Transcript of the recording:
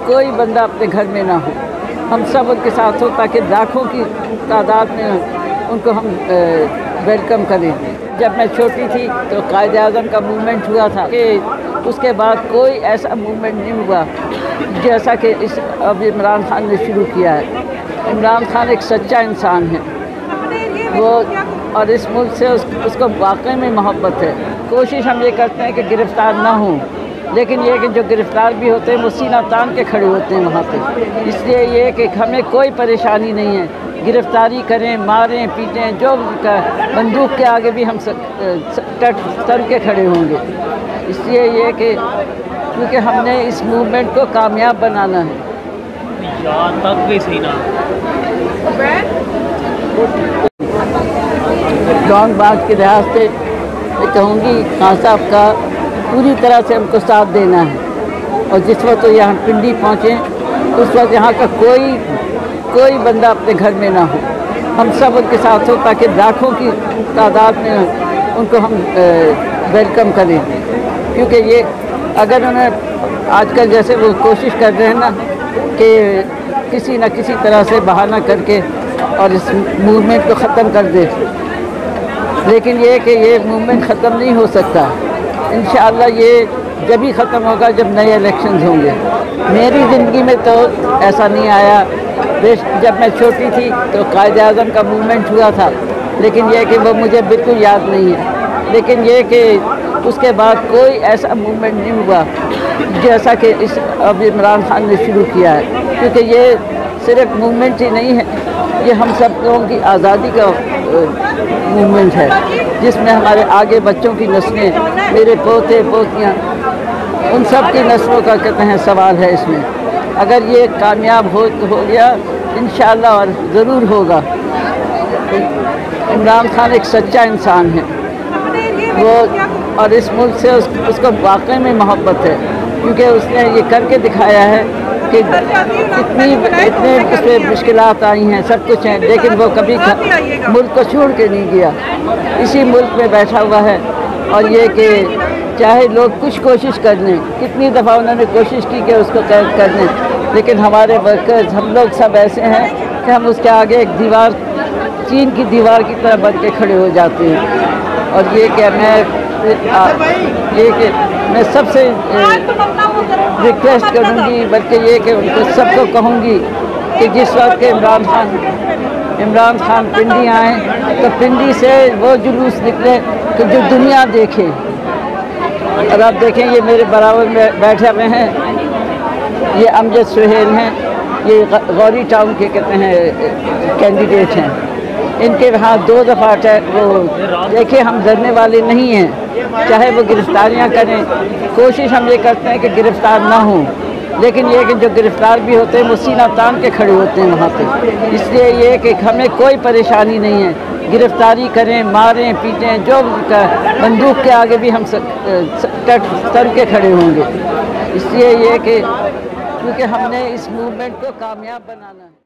कोई बंदा अपने घर में ना हो, हम सब उनके साथ हो ताकि लाखों की तादाद में उनको हम वेलकम करें। जब मैं छोटी थी तो कायद-ए-आज़म का मूवमेंट हुआ था कि उसके बाद कोई ऐसा मूवमेंट नहीं हुआ जैसा कि अब इमरान खान ने शुरू किया है। इमरान खान एक सच्चा इंसान है वो, और इस मुल्क से उसको वाकई में मोहब्बत है। कोशिश हम ये करते हैं कि गिरफ़्तार ना हों, लेकिन ये कि जो गिरफ़्तार भी होते हैं वो सीना तान के खड़े होते हैं वहाँ पे। इसलिए ये कि हमें कोई परेशानी नहीं है, गिरफ़्तारी करें, मारें, पीटें, जो बंदूक के आगे भी हम सर के खड़े होंगे। इसलिए ये कि क्योंकि हमने इस मूवमेंट को कामयाब बनाना है। लॉन्ग मार्च के लिहाज से मैं कहूँगी खान साहब का पूरी तरह से हमको साथ देना है, और जिस वक्त तो यहाँ पिंडी पहुँचे उस वक्त यहाँ का कोई बंदा अपने घर में ना हो, हम सब उनके साथ हो ताकि लाखों की तादाद में उनको हम वेलकम करें। क्योंकि ये अगर उन्हें आजकल जैसे वो कोशिश कर रहे हैं ना कि किसी न किसी तरह से बहाना करके और इस मूवमेंट को ख़त्म कर दे, लेकिन ये कि ये मूवमेंट ख़त्म नहीं हो सकता। इंशाअल्लाह ये जब ही ख़त्म होगा जब नए इलेक्शंस होंगे। मेरी ज़िंदगी में तो ऐसा नहीं आया। जब मैं छोटी थी तो कायद-ए-आज़म का मूवमेंट हुआ था, लेकिन ये कि वो मुझे बिल्कुल याद नहीं है। लेकिन ये कि उसके बाद कोई ऐसा मूवमेंट नहीं हुआ जैसा कि अब इमरान खान ने शुरू किया है। क्योंकि ये सिर्फ मूवमेंट ही नहीं है, ये हम सब लोगों की आज़ादी का मूवमेंट है, जिसमें हमारे आगे बच्चों की नस्लें, मेरे पोते पोतियाँ, उन सब की नस्लों का कहते हैं सवाल है इसमें। अगर ये कामयाब हो गया इंशाअल्लाह, और ज़रूर होगा। इमरान खान एक सच्चा इंसान है वो, और इस मुल्क से उसको वाकई में मोहब्बत है, क्योंकि उसने ये करके दिखाया है कि इतने उसमें मुश्किलात आई हैं, सब कुछ हैं, लेकिन वो कभी मुल्क को छोड़ के नहीं गया, इसी मुल्क में बैठा हुआ है। और ये कि चाहे लोग कुछ कोशिश कर लें, कितनी दफ़ा उन्होंने कोशिश की कि उसको कैद कर लें, लेकिन हमारे वर्कर्स, हम लोग सब ऐसे हैं कि हम उसके आगे एक दीवार, चीन की दीवार की तरह बन के खड़े हो जाते हैं। और ये कि मैं सबसे रिक्वेस्ट करूँगी, बल्कि ये कि उनको सबको कहूँगी कि जिस वक्त के इमरान खान पिंडी आए तो पिंडी से वो जुलूस निकले कि जो दुनिया देखे। और आप देखें ये मेरे बराबर में बैठे हुए हैं, ये अमजद सुहेल हैं, ये गौरी टाउन के कहते हैं कैंडिडेट हैं। इनके यहाँ 2 दफ़ा वो देखिए, हम डरने वाले नहीं हैं, चाहे वो गिरफ़्तारियाँ करें। कोशिश हम ये करते हैं कि गिरफ़्तार ना हों, लेकिन ये कि जो गिरफ़्तार भी होते हैं वो सीना तान के खड़े होते हैं वहाँ पे। इसलिए ये कि हमें कोई परेशानी नहीं है, गिरफ़्तारी करें, मारें, पीटें, जो बंदूक के आगे भी हम सर के खड़े होंगे। इसलिए ये कि क्योंकि हमने इस मूवमेंट को कामयाब बनाना है।